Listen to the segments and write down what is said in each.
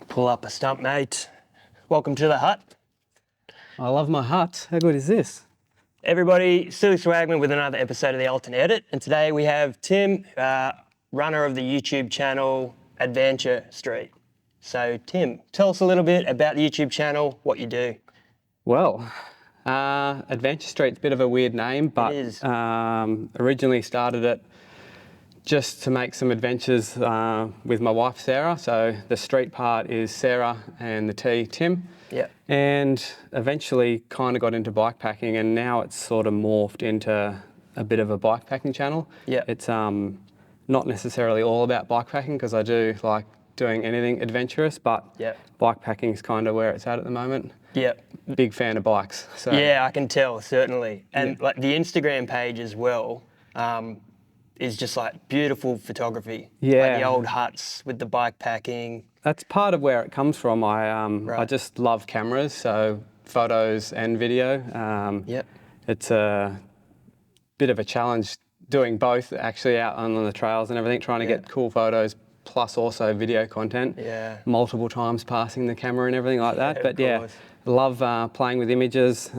Pull up a stump, mate. Welcome to the hut. I love my hut. How good is this? Everybody, Silly Swagman with another episode of the Alton Edit. And today we have Tim, runner of the YouTube channel Adventure Street. So Tim, tell us a little bit about the YouTube channel, what you do. Well, Adventure Street's a bit of a weird name, but It is. Originally started it just to make some adventures with my wife, Sarah. So the street part is Sarah and the T, Tim. Yeah. And eventually kind of got into bikepacking, and now it's sort of morphed into a bit of a bikepacking channel. Yeah. It's not necessarily all about bikepacking because I do like doing anything adventurous, but Yeah. bikepacking is kind of where it's at the moment. Yeah. Big fan of bikes. So Yeah, I can tell, certainly. And like the Instagram page as well is just like beautiful photography. Yeah. Like the old huts with the bike packing. That's part of where it comes from. I just love cameras, so photos and video. Yep. It's a bit of a challenge doing both actually out on the trails and everything, trying to get cool photos plus also video content. Yeah. Multiple times passing the camera and everything like that. But yeah, course. love playing with images.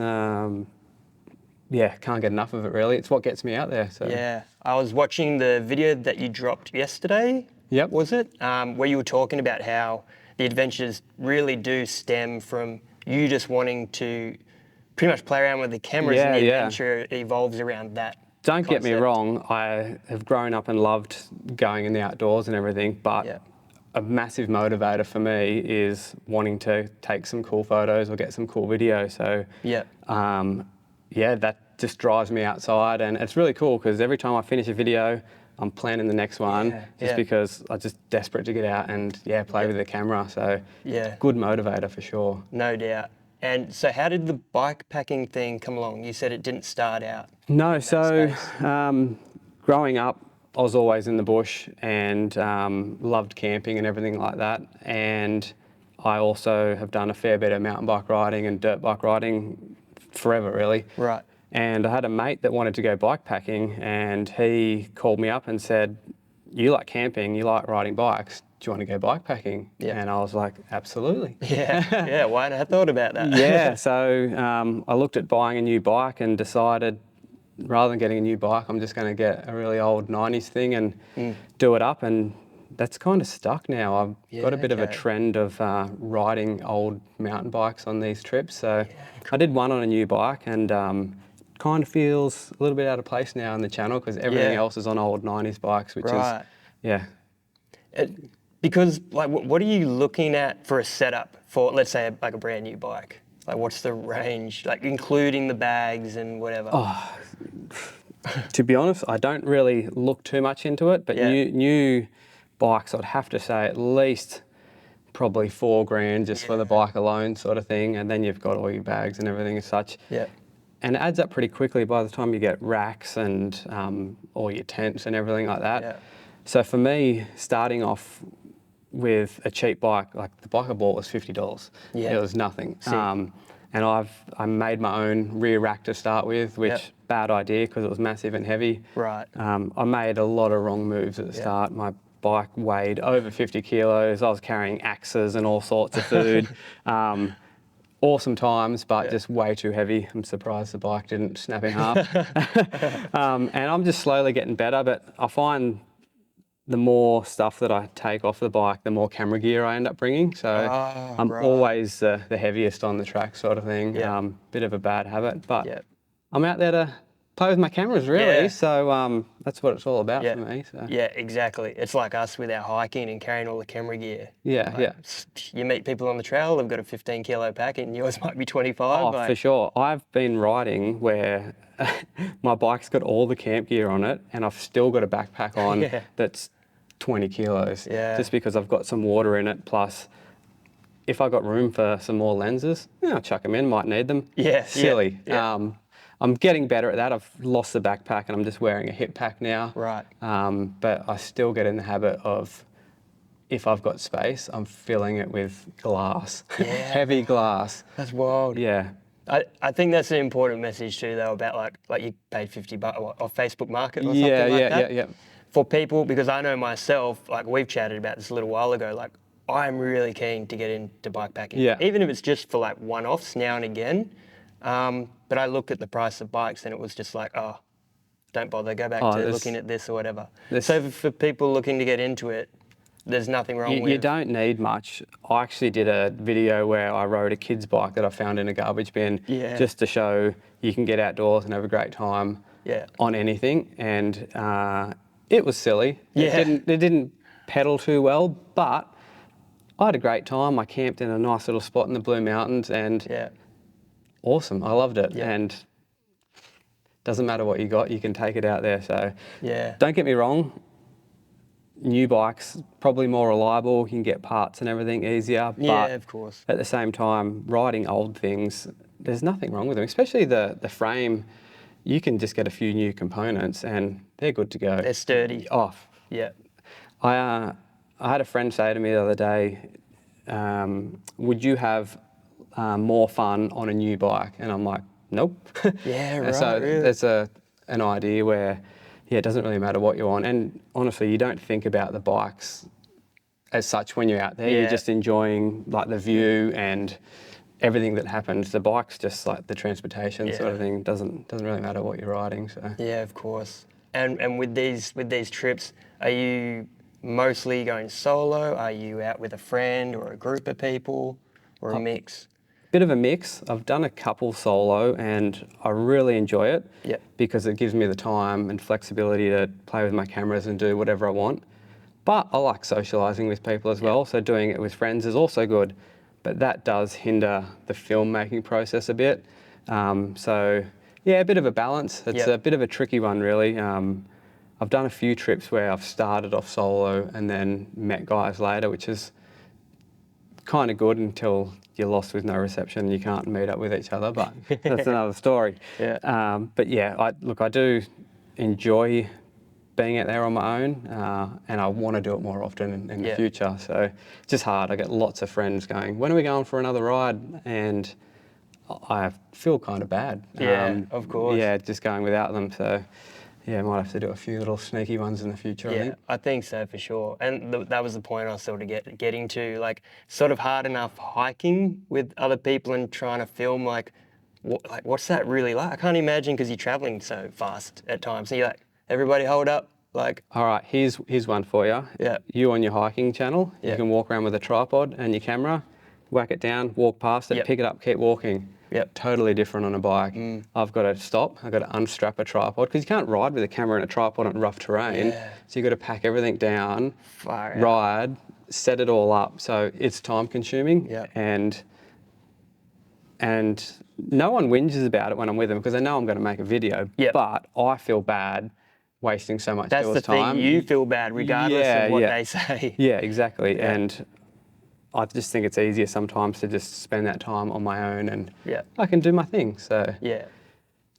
Yeah, can't get enough of it really. It's what gets me out there. So. Yeah. I was watching the video that you dropped yesterday. Yep. Was it? Where you were talking about how the adventures really do stem from you just wanting to pretty much play around with the cameras, and the adventure evolves around that. Don't get me concept. wrong, I have grown up and loved going in the outdoors and everything, but a massive motivator for me is wanting to take some cool photos or get some cool video. So that just drives me outside, and it's really cool because every time I finish a video, I'm planning the next one because I'm just desperate to get out and play with the camera. So good motivator for sure. No doubt. And so how did the bike packing thing come along? You said it didn't start out. No, so growing up, I was always in the bush and loved camping and everything like that. And I also have done a fair bit of mountain bike riding and dirt bike riding forever, really. Right. And I had a mate that wanted to go bike packing, and he called me up and said, "You like camping, you like riding bikes, do you want to go bike packing?" Yeah. And I was like, absolutely. Yeah, why hadn't I thought about that? Yeah, so I looked at buying a new bike and decided rather than getting a new bike, I'm just going to get a really old 90s thing and do it up, and that's kind of stuck now. I've got a bit of a trend of riding old mountain bikes on these trips. So I did one on a new bike, and kind of feels a little bit out of place now on the channel because everything else is on old 90s bikes, which is, because like, what are you looking at for a setup for, let's say, like a brand new bike? Like, what's the range, like including the bags and whatever? Oh, to be honest, I don't really look too much into it, but new bikes, I'd have to say at least probably $4,000 just for the bike alone sort of thing. And then you've got all your bags and everything as such. Yeah. And it adds up pretty quickly by the time you get racks and all your tents and everything like that. Yeah. So for me, starting off with a cheap bike, like the bike I bought was $50. Yeah. It was nothing. And I made my own rear rack to start with, which bad idea because it was massive and heavy. Right. I made a lot of wrong moves at the start. My bike weighed over 50 kilos. I was carrying axes and all sorts of food. Awesome times, but just way too heavy. I'm surprised the bike didn't snap in half. And I'm just slowly getting better, but I find the more stuff that I take off the bike, the more camera gear I end up bringing. So I'm always the heaviest on the track sort of thing. Bit of a bad habit, but I'm out there to play with my cameras really. So that's what it's all about for me. So. Yeah, exactly. It's like us with our hiking and carrying all the camera gear. Yeah, You meet people on the trail, they've got a 15 kilo pack and yours might be 25. Oh, for sure. I've been riding where my bike's got all the camp gear on it and I've still got a backpack on that's 20 kilos just because I've got some water in it. Plus, if I got room for some more lenses, I'll chuck them in, might need them. Silly. I'm getting better at that. I've lost the backpack and I'm just wearing a hip pack now. Right. But I still get in the habit of, if I've got space, I'm filling it with glass, heavy glass. That's wild. Yeah. I think that's an important message too, though, about like you paid $50 off Facebook Market or something like that. Yeah. For people, because I know myself, like we've chatted about this a little while ago, like I'm really keen to get into bikepacking. Yeah. Even if it's just for like one-offs now and again. But I looked at the price of bikes and it was just like, oh, don't bother, go back to looking at this or whatever. So for people looking to get into it, there's nothing wrong with... You don't need much. I actually did a video where I rode a kid's bike that I found in a garbage bin just to show you can get outdoors and have a great time on anything. And it was silly. It didn't pedal too well, but I had a great time. I camped in a nice little spot in the Blue Mountains and awesome. I loved it. And doesn't matter what you got, you can take it out there. So don't get me wrong. New bikes, probably more reliable, you can get parts and everything easier. But of course. At the same time, riding old things, there's nothing wrong with them, especially the frame. You can just get a few new components and they're good to go. They're sturdy. I had a friend say to me the other day, would you have more fun on a new bike? And I'm like, nope. So really. there's an idea where it doesn't really matter what you're on. And honestly, you don't think about the bikes as such when you're out there. You're just enjoying like the view and everything that happens. The bike's just like the transportation sort of thing. Doesn't really matter what you're riding. So yeah, of course. And with these trips, are you mostly going solo? Are you out with a friend or a group of people or a mix? Bit of a mix. I've done a couple solo and I really enjoy it because it gives me the time and flexibility to play with my cameras and do whatever I want. But I like socialising with people as well, so doing it with friends is also good, but that does hinder the filmmaking process a bit. So yeah, a bit of a balance. It's a bit of a tricky one really. I've done a few trips where I've started off solo and then met guys later, which is kind of good until you're lost with no reception and you can't meet up with each other, but that's another story. But yeah, I do enjoy being out there on my own and I want to do it more often in the future. So it's just hard. I get lots of friends going, when are we going for another ride? And I feel kind of bad. Of course. Yeah, just going without them. So yeah, I might have to do a few little sneaky ones in the future, I think. I think so for sure. And that was the point I was sort of getting to, like sort of hard enough hiking with other people and trying to film like what's that really like? I can't imagine because you're traveling so fast at times. So you're like, everybody hold up. Like, all right, here's one for you. You on your hiking channel, you can walk around with a tripod and your camera, whack it down, walk past it, pick it up, keep walking. Totally different on a bike. I've got to stop, I've got to unstrap a tripod because you can't ride with a camera and a tripod on rough terrain. So you've got to pack everything down, ride, set it all up. So it's time consuming and no one whinges about it when I'm with them because they know I'm going to make a video, but I feel bad wasting so much That's the time. thing, you feel bad regardless of what they say. Yeah, exactly. And I just think it's easier sometimes to just spend that time on my own and I can do my thing. So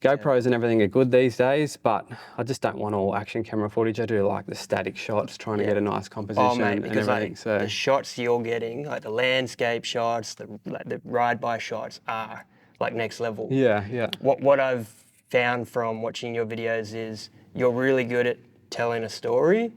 GoPros and everything are good these days, but I just don't want all action camera footage. I do like the static shots, trying to get a nice composition and because everything. Like, the shots you're getting, like the landscape shots, the ride-by shots are like next level. What I've found from watching your videos is you're really good at telling a story.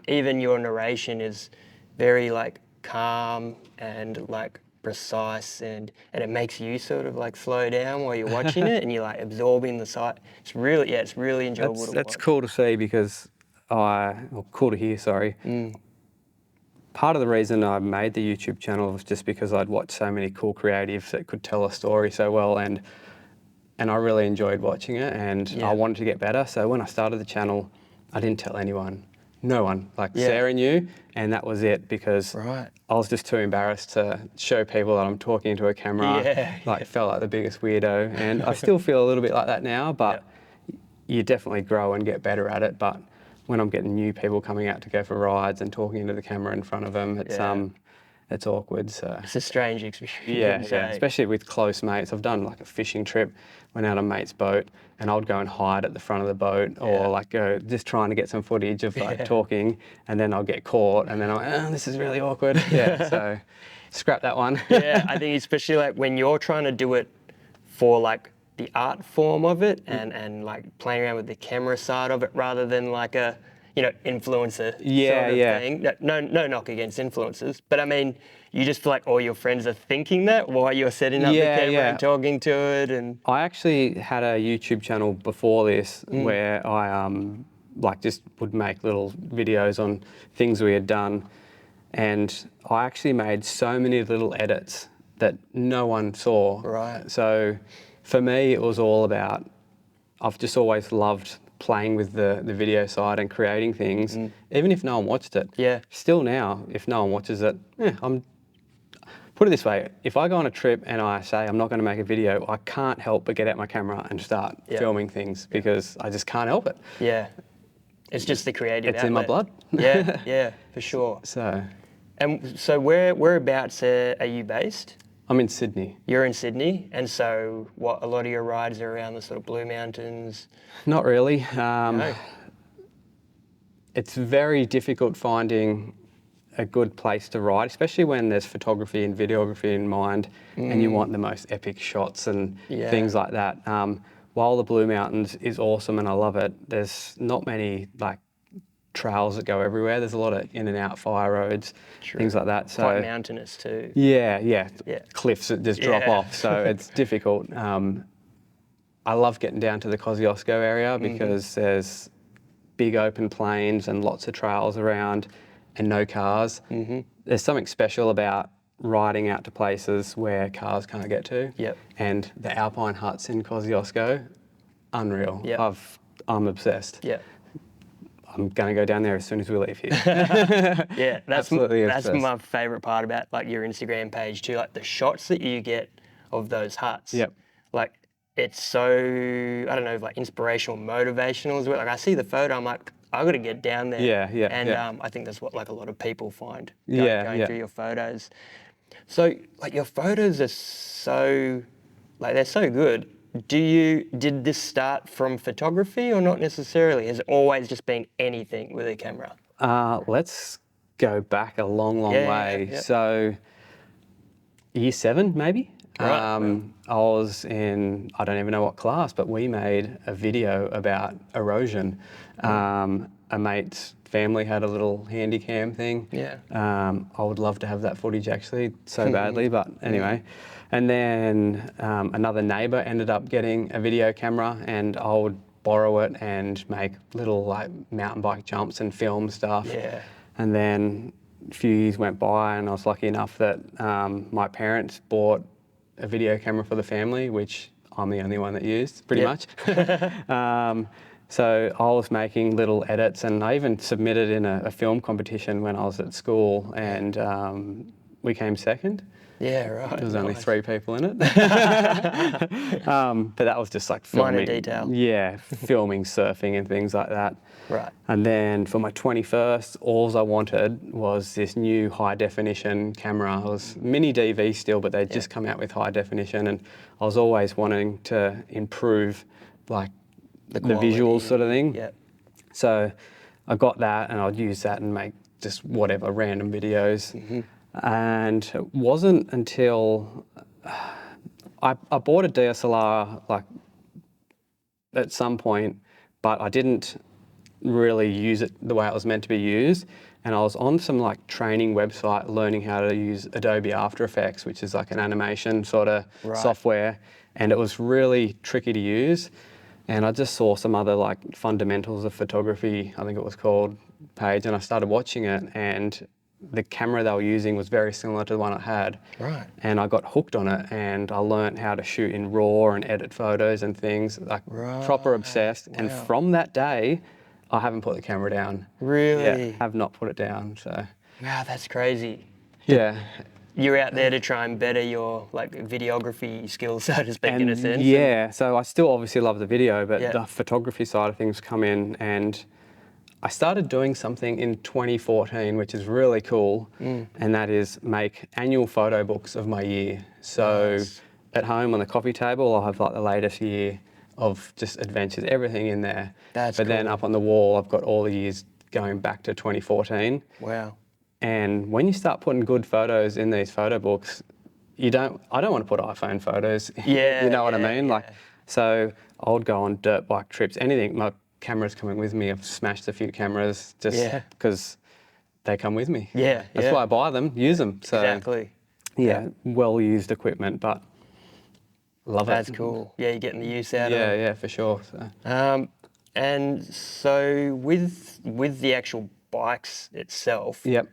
Even your narration is very like calm and like precise and it makes you sort of like slow down while you're watching it and you're like absorbing the sight. It's really, it's really enjoyable to watch. That's cool to see because cool to hear, sorry. Part of the reason I made the YouTube channel was just because I'd watched so many cool creatives that could tell a story so well and I really enjoyed watching it and I wanted to get better. So when I started the channel, I didn't tell anyone. No one, like Sarah knew, and that was it because I was just too embarrassed to show people that I'm talking into a camera. Felt like the biggest weirdo, and I still feel a little bit like that now, but you definitely grow and get better at it. But when I'm getting new people coming out to go for rides and talking into the camera in front of them, it's awkward. So it's a strange experience. Especially with close mates. I've done like a fishing trip, went out on a mate's boat, and I would go and hide at the front of the boat, or like go just trying to get some footage of like talking, and then I'll get caught, and then I'm like, oh, this is really awkward. So scrap that one. I think especially like when you're trying to do it for like the art form of it, and like playing around with the camera side of it, rather than like influencer Yeah, sort of yeah. thing. No knock against influencers, but I mean, you just feel like all your friends are thinking that while you're setting up the Yeah, camera yeah. and talking to it, and I actually had a YouTube channel before this where I just would make little videos on things we had done, and I actually made so many little edits that no one saw. Right. So for me, it was all about, I've just always loved playing with the video side and creating things, even if no one watched it. Yeah. Still now, if no one watches it, put it this way, if I go on a trip and I say I'm not going to make a video, I can't help but get out my camera and start filming things because I just can't help it. yeah, it's just the creative It's in my outlet. blood. Yeah, for sure. So And so whereabouts are you based? I'm in Sydney. You're in Sydney, and so what? A lot of your rides are around the sort of Blue Mountains. Not really. No. It's very difficult finding a good place to ride, especially when there's photography and videography in mind and you want the most epic shots and things like that. While the Blue Mountains is awesome and I love it, there's not many trails that go everywhere. There's a lot of in and out fire roads, things like that. So Quite mountainous too. Yeah. Cliffs that just drop off. So it's difficult. I love getting down to the Kosciuszko area because there's big open plains and lots of trails around and no cars. There's something special about riding out to places where cars can't get to. Yep. And the alpine huts in Kosciuszko, unreal. Yep. I'm obsessed. Yeah. I'm going to go down there as soon as we leave here. Yeah, that's Absolutely that's obsessed. my favourite part about your Instagram page too, the shots that you get of those huts. Yep. It's so, I don't know, inspirational, motivational as well. I see the photo, I'm like, I got to get down there. Yeah. And yeah. I think that's what a lot of people find Yeah. through your photos. So your photos are so, they're so good. Did this start from photography or not necessarily? Has it always just been anything with a camera? Let's go back a long way. Yeah. So year 7 maybe. Right. I was in, I don't even know what class, but we made a video about erosion. A mate's family had a little handy cam thing. Yeah. I would love to have that footage actually so badly, but anyway. And then another neighbour ended up getting a video camera and I would borrow it and make little mountain bike jumps and film stuff. Yeah. And then a few years went by and I was lucky enough that my parents bought a video camera for the family, which I'm the only one that used, pretty much. So I was making little edits and I even submitted in a film competition when I was at school and we came second. Yeah, right. There was only Nice. 3 people in it. But that was just filming. Minor detail. Yeah, filming, surfing and things like that. Right. And then for my 21st, all I wanted was this new high definition camera. It was mini DV still, but they'd just come out with high definition and I was always wanting to improve the visuals sort of thing. Yeah. So I got that and I'd use that and make just whatever random videos. And it wasn't until I bought a DSLR at some point, but I didn't really use it the way it was meant to be used. And I was on some training website learning how to use Adobe After Effects, which is an animation sort of software. And it was really tricky to use. And I just saw some other fundamentals of photography, I think it was called, page, and I started watching it and the camera they were using was very similar to the one I had. Right. And I got hooked on it and I learned how to shoot in RAW and edit photos and things, proper obsessed. And from that day, I haven't put the camera down. Really? Yeah, have not put it down, so. Wow, that's crazy. Yeah. You're out there to try and better your videography skills, so to speak, in a sense. Yeah, so I still obviously love the video, but Yeah. the photography side of things come in and I started doing something in 2014, which is really cool, and that is make annual photo books of my year. So at home on the coffee table, I'll have the latest year of just adventures, everything in there. That's But then cool. up on the wall, I've got all the years going back to 2014. Wow. And when you start putting good photos in these photo books, I don't want to put iPhone photos. Yeah, You know what I yeah, mean? yeah. So I would go on dirt bike trips, anything. My cameras coming with me. I've smashed a few cameras just because they come with me. Yeah, That's why I buy them, use them. So exactly. yeah, well-used equipment, but love it. That's cool. Yeah, you're getting the use out of them. Yeah, for sure. So. And so with the actual bikes itself, Yep.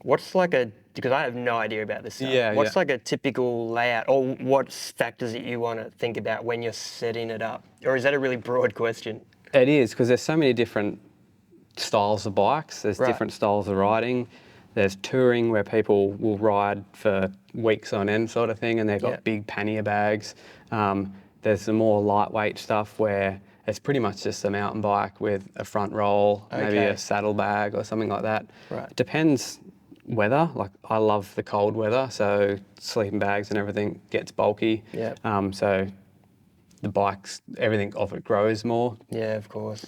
what's like because I have no idea about this stuff. Yeah, What's yeah. like a typical layout, or what factors that you want to think about when you're setting it up? Or is that a really broad question? It is, because there's so many different styles of bikes. There's different styles of riding. There's touring, where people will ride for weeks on end sort of thing, and they've got big pannier bags. There's the more lightweight stuff where it's pretty much just a mountain bike with a front roll, maybe a saddle bag or something like that. It depends weather. Like, I love the cold weather, so sleeping bags and everything gets bulky. So the bikes, everything of it grows more. Yeah, of course.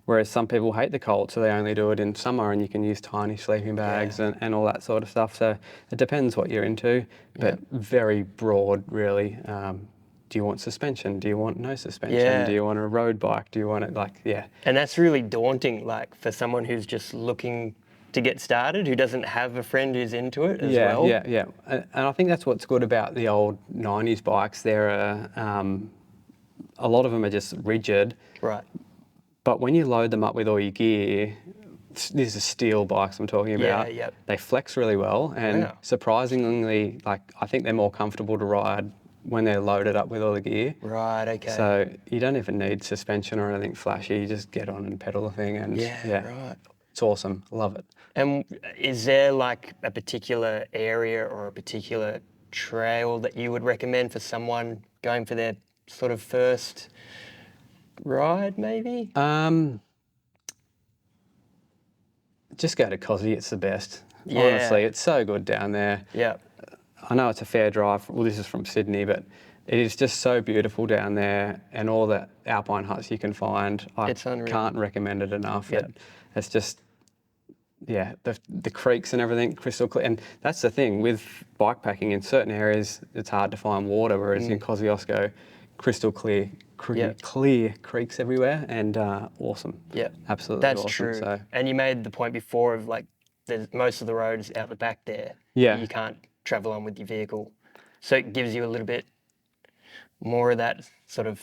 Whereas some people hate the cold, so they only do it in summer, and you can use tiny sleeping bags and all that sort of stuff. So it depends what you're into, but very broad, really. Do you want suspension? Do you want no suspension? Yeah. Do you want a road bike? Do you want it And that's really daunting, like for someone who's just looking to get started, who doesn't have a friend who's into it as well. Yeah. And I think that's what's good about the old 90s bikes. There are, a lot of them are just rigid. Right. But when you load them up with all your gear, these are steel bikes I'm talking about. They flex really well, and surprisingly, like, I think they're more comfortable to ride when they're loaded up with all the gear. Right, okay. So you don't even need suspension or anything flashy. You just get on and pedal the thing, and right. It's awesome. Love it. And is there like a particular area or a particular trail that you would recommend for someone going for their sort of first ride, maybe? Just go to Cozzy. It's the best. Honestly, it's so good down there. Yeah. I know it's a fair drive. Well, this is from Sydney, but it is just so beautiful down there, and all the alpine huts you can find. It's unreal. Can't recommend it enough. It's just, the creeks and everything, crystal clear. And that's the thing with bikepacking, in certain areas it's hard to find water, whereas in Kosciuszko, crystal clear creeks everywhere, and awesome. Yeah, absolutely. That's awesome. true. So, and you made the point before of like, most of the roads out the back there. Yeah. You can't travel on with your vehicle, so it gives you a little bit more of that sort of.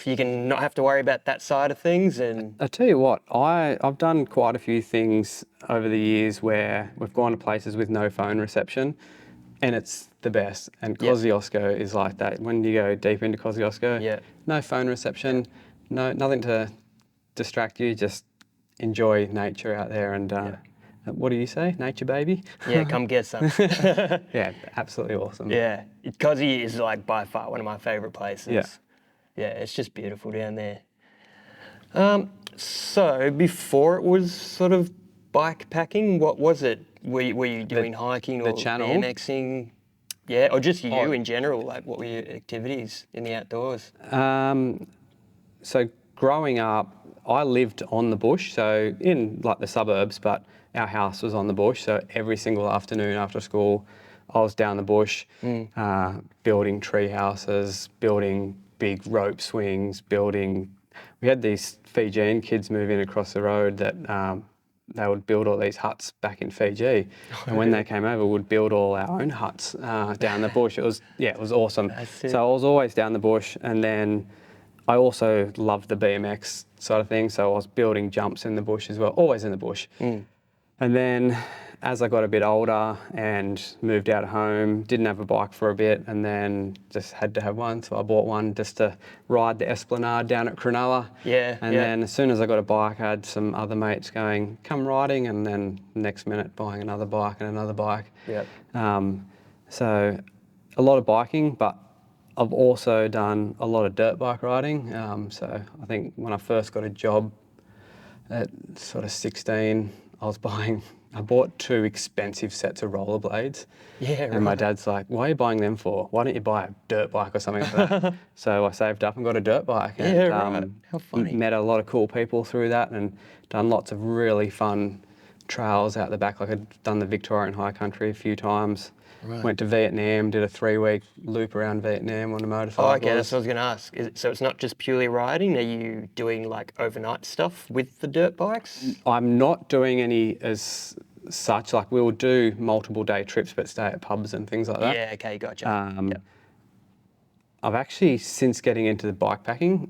You can not have to worry about that side of things. And I tell you what, I've done quite a few things over the years where we've gone to places with no phone reception, and it's the best. And Kosciuszko is like that. When you go deep into Kosciuszko, no phone reception, nothing to distract you. Just enjoy nature out there. And what do you say, nature baby? Yeah, come get some. Yeah, absolutely awesome. Yeah, Cozzy is like by far one of my favourite places. Yeah, it's just beautiful down there. So before it was sort of bike packing, what was it? Were you doing hiking or BMXing? Yeah, or just you in general? Like, what were your activities in the outdoors? So growing up, I lived on the bush, so in like the suburbs, but our house was on the bush. So every single afternoon after school, I was down the bush, building tree houses, building big rope swings, we had these Fijian kids move in across the road that they would build all these huts back in Fiji. And when they came over, we'd build all our own huts down the bush. It was awesome. So I was always down the bush. And then I also loved the BMX side of things. So I was building jumps in the bush as well, always in the bush. And then as I got a bit older and moved out of home, didn't have a bike for a bit, and then just had to have one. So I bought one just to ride the Esplanade down at Cronulla. Then as soon as I got a bike, I had some other mates going, come riding, and then next minute buying another bike and another bike. So a lot of biking, but I've also done a lot of dirt bike riding. So I think when I first got a job at sort of 16, I bought 2 expensive sets of rollerblades. And my dad's like, why are you buying them for? Why don't you buy a dirt bike or something like that? So I saved up and got a dirt bike. And, How funny. Met a lot of cool people through that, and done lots of really fun trails out the back. Like I'd done the Victorian high country a few times. Right. Went to Vietnam, did a 3-week loop around Vietnam on a motorcycle. Oh, okay, that's what I was going to ask. So it's not just purely riding? Are you doing like overnight stuff with the dirt bikes? I'm not doing any as such. Like we'll do multiple day trips, but stay at pubs and things like that. Yeah, okay, gotcha. Yep. I've actually, since getting into the bikepacking,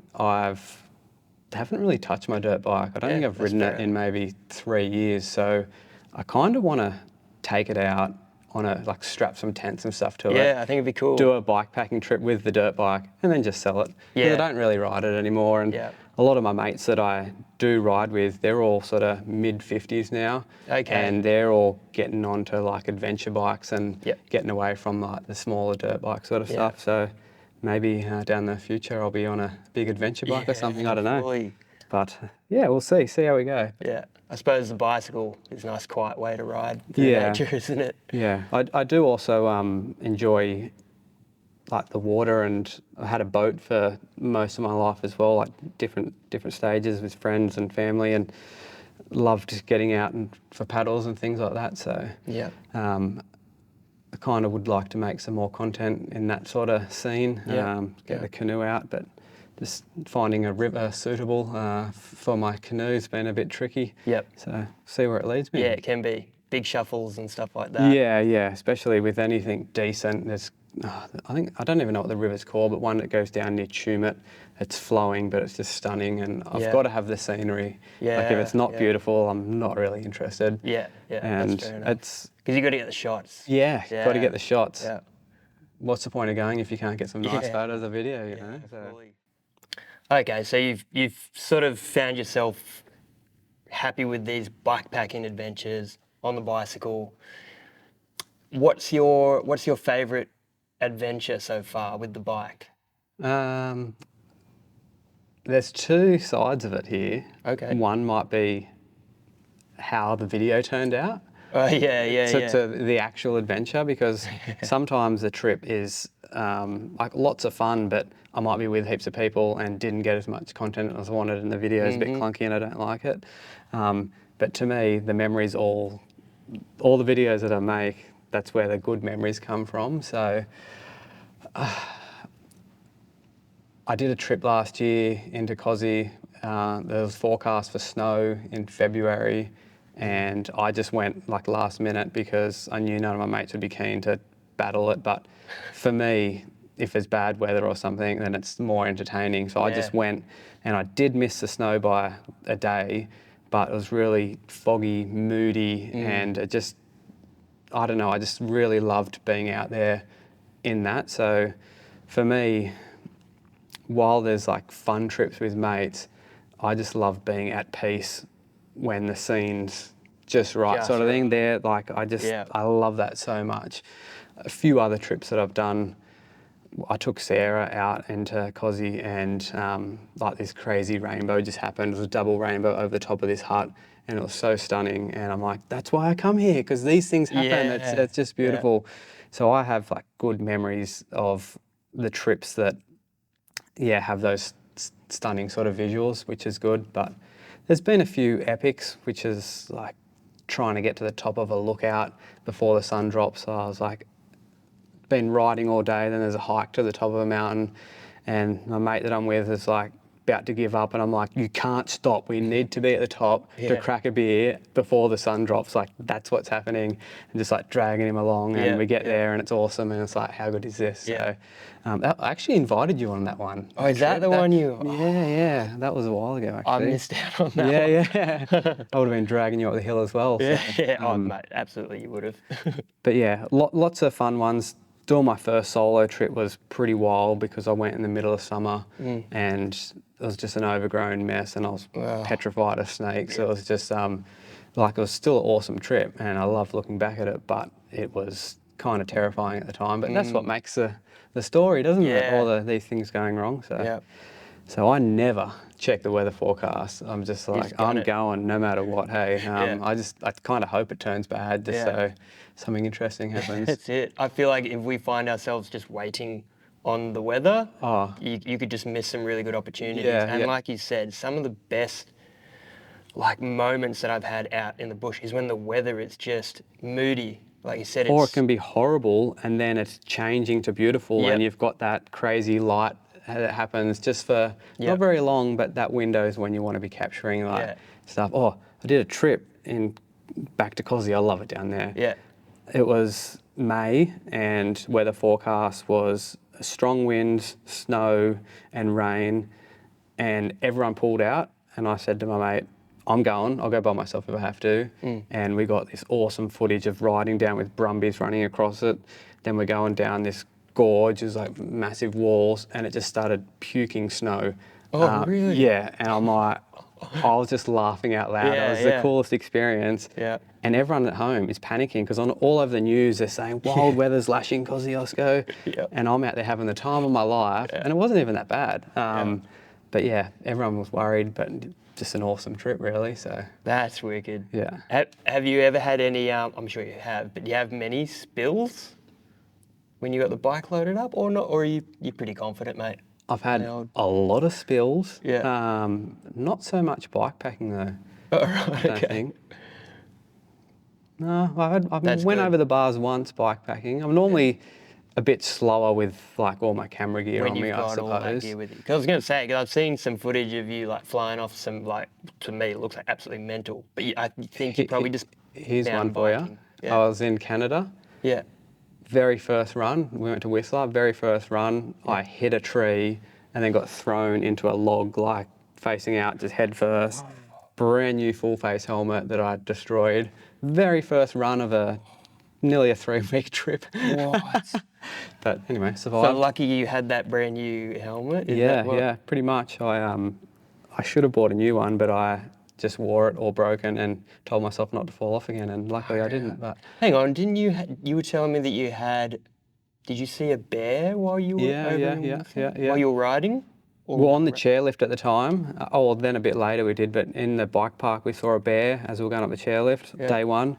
haven't really touched my dirt bike. I don't think I've ridden it in maybe 3 years. So I kind of want to take it out on like strap some tents and stuff to it. Yeah, I think it'd be cool. Do a bikepacking trip with the dirt bike and then just sell it. Because I don't really ride it anymore. And a lot of my mates that I do ride with, they're all sort of mid-50s now. Okay. And they're all getting onto like adventure bikes and getting away from like the smaller dirt bike sort of stuff. So maybe down the future I'll be on a big adventure bike or something, I don't know. But yeah, we'll see how we go. Yeah, I suppose the bicycle is a nice quiet way to ride through nature, isn't it? Yeah, I do also enjoy like the water, and I had a boat for most of my life as well, like different stages with friends and family, and loved getting out and for paddles and things like that. So I kind of would like to make some more content in that sort of scene, get the canoe out, but just finding a river suitable for my canoe's been a bit tricky. Yep. So see where it leads me. Yeah, it can be. Big shuffles and stuff like that. Yeah, especially with anything decent. There's, I don't even know what the river's called, but one that goes down near Tumut. It's flowing, but it's just stunning, and I've got to have the scenery. Yeah. Like if it's not beautiful, I'm not really interested. Yeah, and that's fair enough. it's because you got to get the shots. Got to get the shots. Yeah. What's the point of going if you can't get some nice photos or video? You know. Absolutely. Okay, so you've sort of found yourself happy with these bikepacking adventures on the bicycle. What's your favourite adventure so far with the bike? There's two sides of it here. Okay. One might be how the video turned out. To the actual adventure, because sometimes the trip is like lots of fun, but I might be with heaps of people and didn't get as much content as I wanted, and the video is a bit clunky and I don't like it. But to me, the memories, all the videos that I make, that's where the good memories come from. So I did a trip last year into Cozzy. There was forecast for snow in February, and I just went like last minute because I knew none of my mates would be keen to battle it. But for me, if there's bad weather or something, then it's more entertaining. So I just went, and I did miss the snow by a day, but it was really foggy, moody, and it just, I don't know, I just really loved being out there in that. So for me, while there's like fun trips with mates, I just love being at peace when the scene's just right sort of thing there. Like I love that so much. A few other trips that I've done, I took Sarah out into Cozzy, and like this crazy rainbow just happened. It was a double rainbow over the top of this hut, and it was so stunning. And I'm like, that's why I come here, because these things happen. It's just beautiful. So I have like good memories of the trips that have those stunning sort of visuals, which is good. But there's been a few epics, which is like trying to get to the top of a lookout before the sun drops. So I was like, been riding all day, then there's a hike to the top of a mountain, and my mate that I'm with is like about to give up, and I'm like, you can't stop, we need to be at the top to crack a beer before the sun drops. Like that's what's happening, and just like dragging him along, and we get there and it's awesome, and it's like, how good is this? So I actually invited you on that one. Oh, is that the one you? Yeah, that was a while ago actually. I missed out on that one. Yeah. I would have been dragging you up the hill as well. So, oh mate, absolutely you would have. But yeah, lots of fun ones. Doing my first solo trip was pretty wild because I went in the middle of summer and it was just an overgrown mess, and I was petrified of snakes. It was just like, it was still an awesome trip, and I love looking back at it, but it was kind of terrifying at the time. But that's what makes the story, doesn't it? All these things going wrong. So, so I never check the weather forecast. I'm just like, I'm going no matter what. Hey, I kind of hope it turns bad just so something interesting happens. That's it. I feel like if we find ourselves just waiting on the weather, you could just miss some really good opportunities. And like you said, some of the best like moments that I've had out in the bush is when the weather is just moody. Like you said, Or it's it can be horrible and then it's changing to beautiful Yep. and you've got that crazy light that happens just for Yep. not very long, but that window is when you want to be capturing like Yeah. stuff. Oh, I did a trip back to Cozzy. I love it down there. yeah, It was May and weather forecast was strong winds, snow and rain, and everyone pulled out. And I said to my mate, I'm going, I'll go by myself if I have to. And we got this awesome footage of riding down with brumbies running across it. Then we're going down this gorge, there's like massive walls, and it just started puking snow. Oh, really? Yeah, and I'm like, I was just laughing out loud. Yeah, It was yeah. the coolest experience. Yeah. And everyone at home is panicking because on all over the news they're saying wild weather's lashing Kosciuszko, Yeah. and I'm out there having the time of my life, and it wasn't even that bad. But yeah, everyone was worried, but just an awesome trip really. So that's wicked. yeah, Have you ever had any? I'm sure you have, but do you have many spills when you got the bike loaded up, or not? Or are you pretty confident, mate? I've had Nailed. a lot of spills. Yeah. Not so much bike packing though. Oh, right, I don't okay. think. No, I That's went good. over the bars once bike packing. I'm normally a bit slower with like all my camera gear When on me, you've I got all that suppose. gear with you. 'Cause I was going to say, 'cause I've seen some footage of you like flying off some like, to me it looks like absolutely mental. But I think you probably just Here's one found for you. biking. I Yeah. was in Canada. Yeah. Very first run, we went to Whistler. Very first run, I hit a tree and then got thrown into a log, like facing out, just head first. Brand new full face helmet that I destroyed. Very first run of nearly a 3-week trip. What? But anyway, So survived. lucky you had that brand new helmet. Is Yeah, that what? yeah, pretty much. I should have bought a new one, but I just wore it all broken and told myself not to fall off again, and luckily I didn't. But Hang on, didn't you? You were telling me that you had. Did you see a bear while you were Yeah, over yeah, in yeah, Whistler? yeah, yeah. While you were riding? Or well, on the chairlift at the time, well, then a bit later we did, but in the bike park we saw a bear as we were going up the chairlift, Yeah. day one.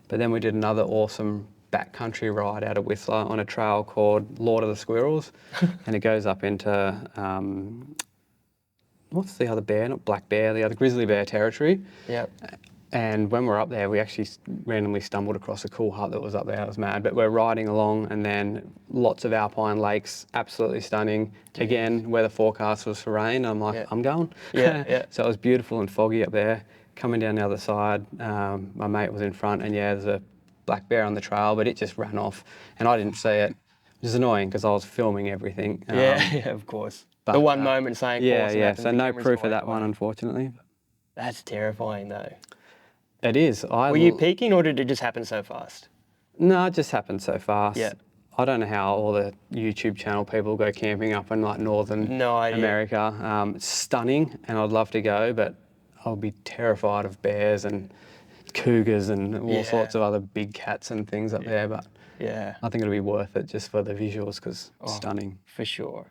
But then we did another awesome backcountry ride out of Whistler on a trail called Lord of the Squirrels, and it goes up into what's the other bear? Not black bear, the other grizzly bear territory. Yep. And when we're up there, we actually randomly stumbled across a cool hut that was up there. I was mad, but we're riding along, and then lots of alpine lakes, absolutely stunning. Again, weather forecast was for rain. I'm like, Yeah. I'm going. Yeah, yeah. So it was beautiful and foggy up there. Coming down the other side, my mate was in front, and yeah, there's a black bear on the trail, but it just ran off, and I didn't see it. Which is annoying because I was filming everything. Yeah, of course. but, The one moment saying Yeah, awesome yeah. happens, So the no camera's proof of always that one, away. unfortunately. That's terrifying though. It is. Were you peaking or did it just happen so fast? No, it just happened so fast. Yeah. I don't know how all the YouTube channel people go camping up in like northern No idea. America. It's stunning, and I'd love to go, but I'll be terrified of bears and cougars and all Yeah. sorts of other big cats and things up there. But Yeah. I think it'll be worth it just for the visuals because it's stunning. For sure.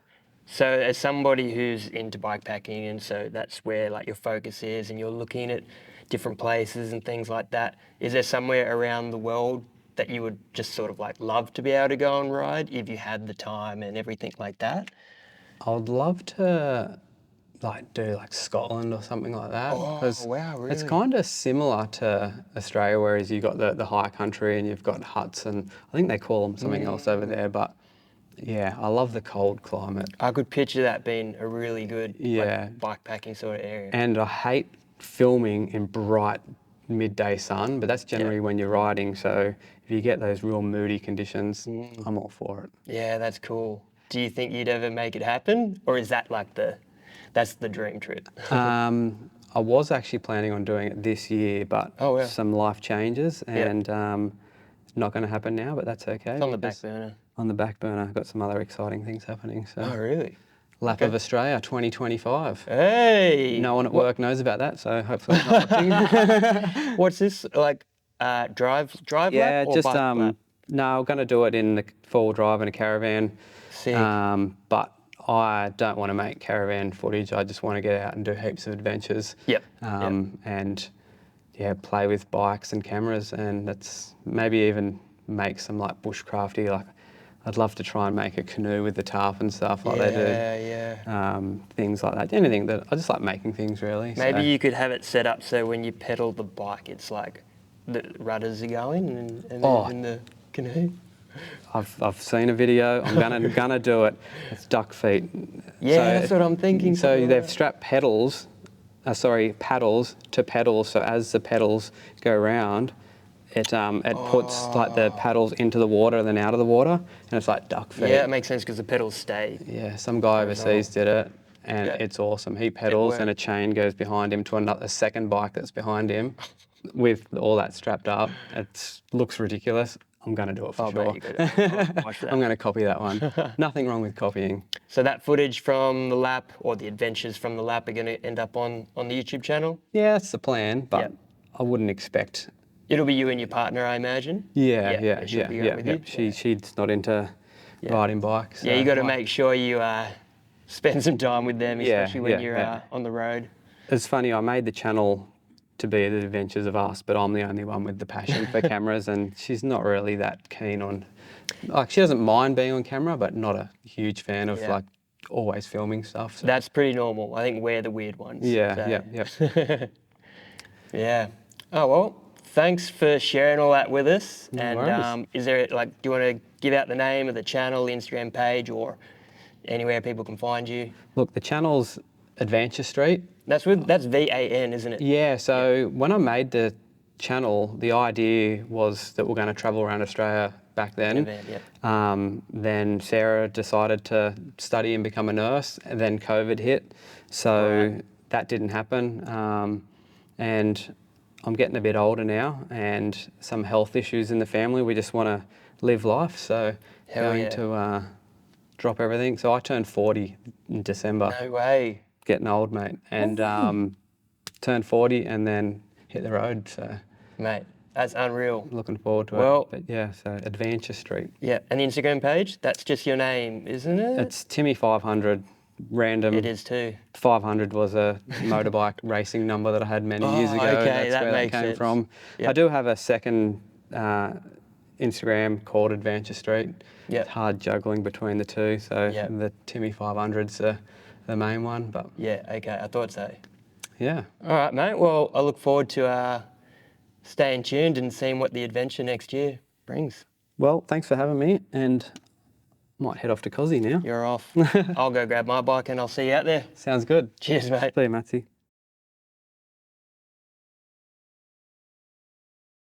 So as somebody who's into bikepacking, and so that's where like your focus is, and you're looking at different places and things like that, is there somewhere around the world that you would just sort of like love to be able to go and ride if you had the time and everything like that? I would love to like do like Scotland or something like that. Oh, 'cause wow, It's really? kind of similar to Australia, whereas you've got the high country and you've got huts, and I think they call them something else over there. But yeah, I love the cold climate. I could picture that being a really good Yeah. like, bikepacking sort of area. And I hate filming in bright midday sun, but that's generally when you're riding. So if you get those real moody conditions, I'm all for it. Yeah, that's cool. Do you think you'd ever make it happen? Or is that like that's the dream trip? I was actually planning on doing it this year, but Oh, yeah. some life changes, and it's not going to happen now, but that's okay. It's on the back because burner. On the back burner, I've got some other exciting things happening. So Oh, really? Lap of Australia 2025. Hey! No one at work knows about that, so hopefully it's not watching. What's this, like, drive Yeah, lap or just bike lap? no, I'm going to do it in the four-wheel drive in a caravan. Sick. But I don't want to make caravan footage. I just want to get out and do heaps of adventures. Yep. And yeah, play with bikes and cameras, and that's maybe even make some like bushcrafty. Like I'd love to try and make a canoe with the tarp and stuff like they do. Yeah. Things like that. Anything that I just like making things really. Maybe so. you could have it set up so when you pedal the bike, it's like the rudders are going and Oh. in the canoe. I've seen a video. I'm gonna do it. It's duck feet. Yeah, So- that's what I'm thinking. So something they've like strapped paddles to pedals. So as the pedals go around, it puts like the paddles into the water and then out of the water, and it's like duck that. feet. Yeah, it makes sense because the pedals stay. Yeah, some guy overseas did it, and Yeah. it's awesome. He pedals, and a chain goes behind him to a second bike that's behind him, with all that strapped up. It looks ridiculous. I'm going to do it for sure. Bet you could. I'll watch that. I'm going to copy that one. Nothing wrong with copying. So that footage from the lap or the adventures from the lap are going to end up on the YouTube channel? Yeah, that's the plan, but Yep. I wouldn't expect. It'll be you and your partner, I imagine. Yeah. she'll be going with you. She's not into riding bikes. Yeah, so you got to like- make sure you spend some time with them, Yeah, especially when you're yeah. on the road. It's funny, I made the channel to be the adventures of us, but I'm the only one with the passion for cameras, and she's not really that keen on, like, she doesn't mind being on camera, but not a huge fan of like always filming stuff. So. That's pretty normal. I think we're the weird ones. Yeah. Yeah. Oh, well, thanks for sharing all that with us. No worries. And is there, like, do you want to give out the name of the channel, the Instagram page, or anywhere people can find you? Look, the channel's Adventure Street. That's VAN, isn't it? Yeah, so when I made the channel, the idea was that we're going to travel around Australia back then. In a van, Then Sarah decided to study and become a nurse, and then COVID hit. So that didn't happen. And I'm getting a bit older now, and some health issues in the family. We just want to live life. So going to drop everything. So I turned 40 in December. No way. Getting old, mate. And turned 40 and then hit the road. So Mate, that's unreal. looking forward to Well- it. But yeah, so Adventure Street. Yeah, and the Instagram page, that's just your name, isn't it? It's Timmy 500, random. It is too. 500 was a motorbike racing number that I had many years ago. okay, That's that where makes that came sense. from. Yep. I do have a second Instagram called Adventure Street. Yep. It's hard juggling between the two, so Yep. the Timmy 500's the main one. But Yeah, okay, I thought so. yeah, All right, mate. Well, I look forward to staying tuned and seeing what the adventure next year brings. well, thanks for having me, and might head off to Cozzy now. You're off. I'll go grab my bike and I'll see you out there. Sounds good. Cheers, mate. See you, Mattsy.